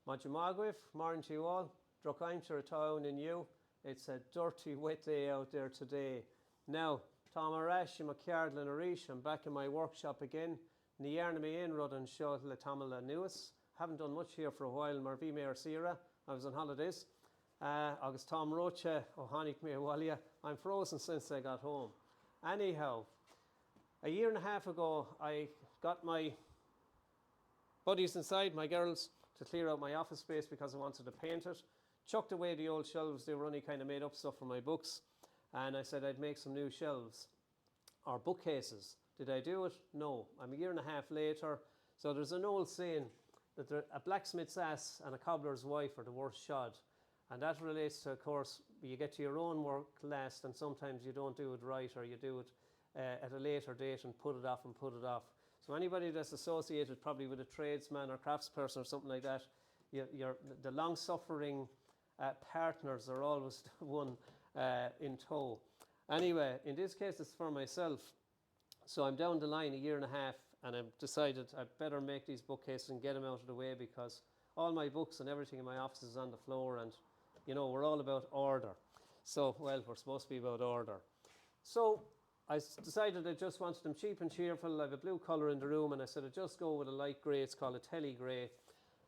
Magwif, morning to you all. Druckheimshire town in you. It's a dirty, wet day out there today. Now, Tom Arash, McCardle and Arish, I'm back in my workshop again. Niarna me in Rud and Shot Le Tamala News. Haven't done much here for a while, Marvi Mayor Sira. I was on holidays. August Tom Rocha, O'Hanik me Walia. I'm frozen since I got home. Anyhow, a year and a half ago, I got my buddies inside, my girls, to clear out my office space because I wanted to paint it. Chucked away the old shelves, they were only kind of made up stuff for my books. And I said I'd make some new shelves, or bookcases. Did I do it? No. I'm a year and a half later. So there's an old saying that a blacksmith's ass and a cobbler's wife are the worst shod. And that relates to, of course, you get to your own work last and sometimes you don't do it right, or you do it at a later date and put it off and put it off. So anybody that's associated probably with a tradesman or craftsperson or something like that, the long-suffering partners are always the one in tow. Anyway, in this case it's for myself. So I'm down the line a year and a half and I've decided I'd better make these bookcases and get them out of the way, because all my books and everything in my office is on the floor, and you know, we're all about order. So, well, we're supposed to be about order. So I decided I just wanted them cheap and cheerful. I have a blue colour in the room and I said I'd just go with a light grey. It's called a telly grey.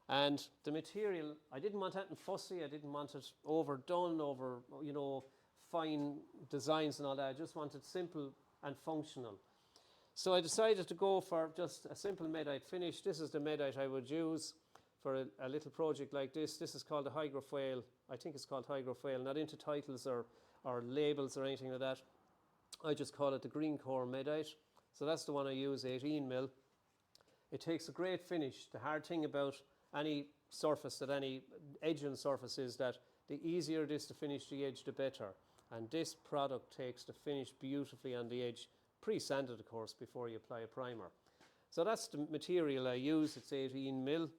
And the material, I didn't want anything fussy. I didn't want it overdone, you know, fine designs and all that. I just wanted simple and functional. So I decided to go for just a simple medite finish. This is the medite I would use for a little project like this. This is called a hygrofoil. I think it's called hygrofoil, not into titles or labels or anything like that. I just call it the green core medite. So that's the one I use, 18 mil. It takes a great finish. The hard thing about any surface, that any edging surface, is that the easier it is to finish the edge, the better. And this product takes the finish beautifully on the edge, pre-sanded of course, before you apply a primer. So that's the material I use. It's 18 mil.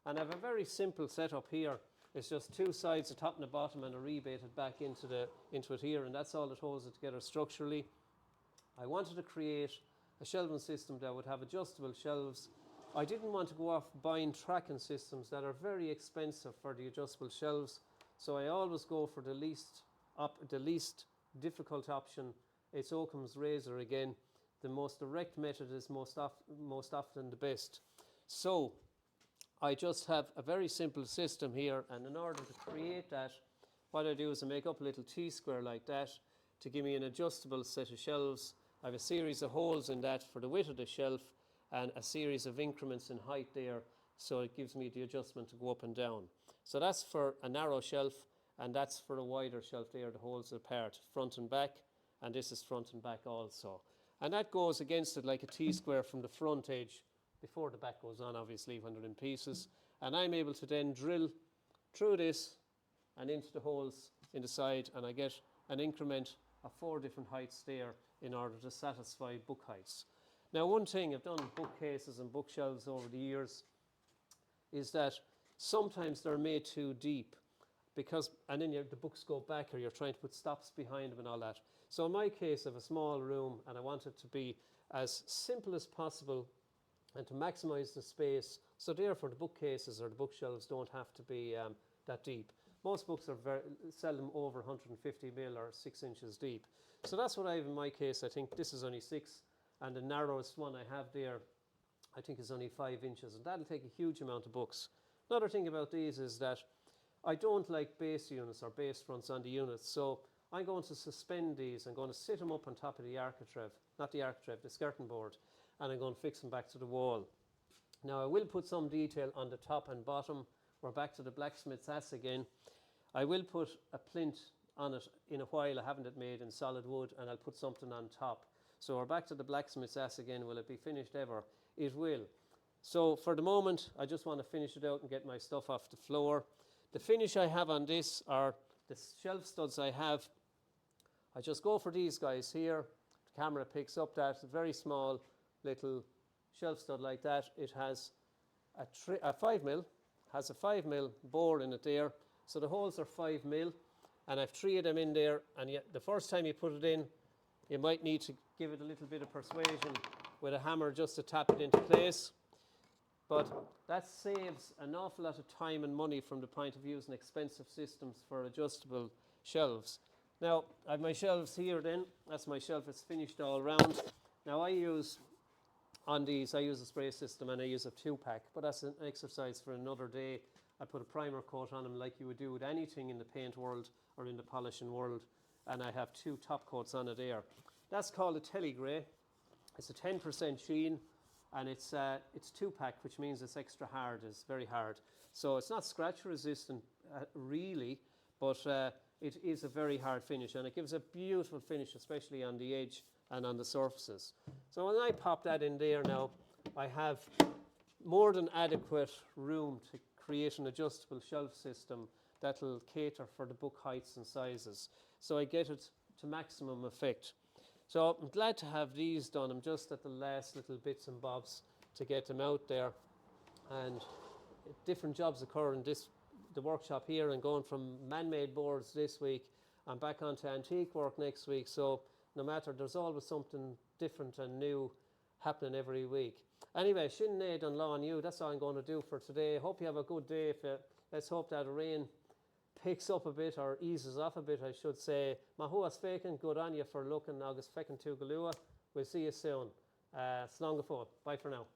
And I have a very simple setup here. It's just two sides, the top and the bottom, and a rebated back into it here, and that's all that holds it together structurally. I wanted to create a shelving system that would have adjustable shelves. I didn't want to go off buying tracking systems that are very expensive for the adjustable shelves, so I always go for the least difficult option. It's Occam's razor again. The most direct method is most often the best. So I just have a very simple system here, and in order to create that, what I do is I make up a little T-square like that to give me an adjustable set of shelves. I have a series of holes in that for the width of the shelf and a series of increments in height there, so it gives me the adjustment to go up and down. So that's for a narrow shelf, and that's for a wider shelf there that holds it apart, front and back, and this is front and back also. And that goes against it like a T-square from the front edge, before the back goes on, obviously, when they're in pieces. And I'm able to then drill through this and into the holes in the side, and I get an increment of 4 different heights there in order to satisfy book heights. Now, one thing, I've done bookcases and bookshelves over the years, is that sometimes they're made too deep, and then the books go back, or you're trying to put stops behind them and all that. So in my case, I have a small room and I want it to be as simple as possible and to maximize the space. So therefore the bookcases or the bookshelves don't have to be that deep. Most books are seldom over 150 mil or 6 inches deep. So that's what I have in my case. I think this is only 6, and the narrowest one I have there I think is only 5 inches, and that'll take a huge amount of books. Another thing about these is that I don't like base units or base fronts on the units, so I'm going to suspend these. I'm going to sit them up on top of the the skirting board, and I'm going to fix them back to the wall. Now I will put some detail on the top and bottom. We're back to the Blacksmiths ass again. I will put a plinth on it in a while. I haven't it made in solid wood, and I'll put something on top. So we're back to the Blacksmiths ass again. Will it be finished ever? It will. So for the moment, I just want to finish it out and get my stuff off the floor. The finish I have on this are the shelf studs I have. I just go for these guys here. The camera picks up that very small little shelf stud like that. It has a 5 mil, has a 5 mil bore in it there. So the holes are 5 mil, and I've 3 of them in there. And yet the first time you put it in, you might need to give it a little bit of persuasion with a hammer just to tap it into place. But that saves an awful lot of time and money from the point of using expensive systems for adjustable shelves. Now, I have my shelves here then. That's my shelf, it's finished all round. Now I use a spray system and I use a 2-pack, but that's an exercise for another day. I put a primer coat on them like you would do with anything in the paint world or in the polishing world, and I have 2 top coats on it there. That's called a Telegrey. It's a 10% sheen, and it's 2-pack, which means it's extra hard, it's very hard. So it's not scratch resistant really, but it is a very hard finish, and it gives a beautiful finish, especially on the edge and on the surfaces. So when I pop that in there now, I have more than adequate room to create an adjustable shelf system that'll cater for the book heights and sizes. So I get it to maximum effect. So I'm glad to have these done. I'm just at the last little bits and bobs to get them out there. And different jobs occur in the workshop here, and going from man-made boards this week and back onto antique work next week. So no matter, there's always something different and new happening every week. Anyway, Shinnaid and Law on you, that's all I'm going to do for today. Hope you have a good day. Let's hope that rain picks up a bit, or eases off a bit, I should say. Mahuas faking, good on you for looking. August fekin to Galua. We'll see you soon. Slán go fóill. Bye for now.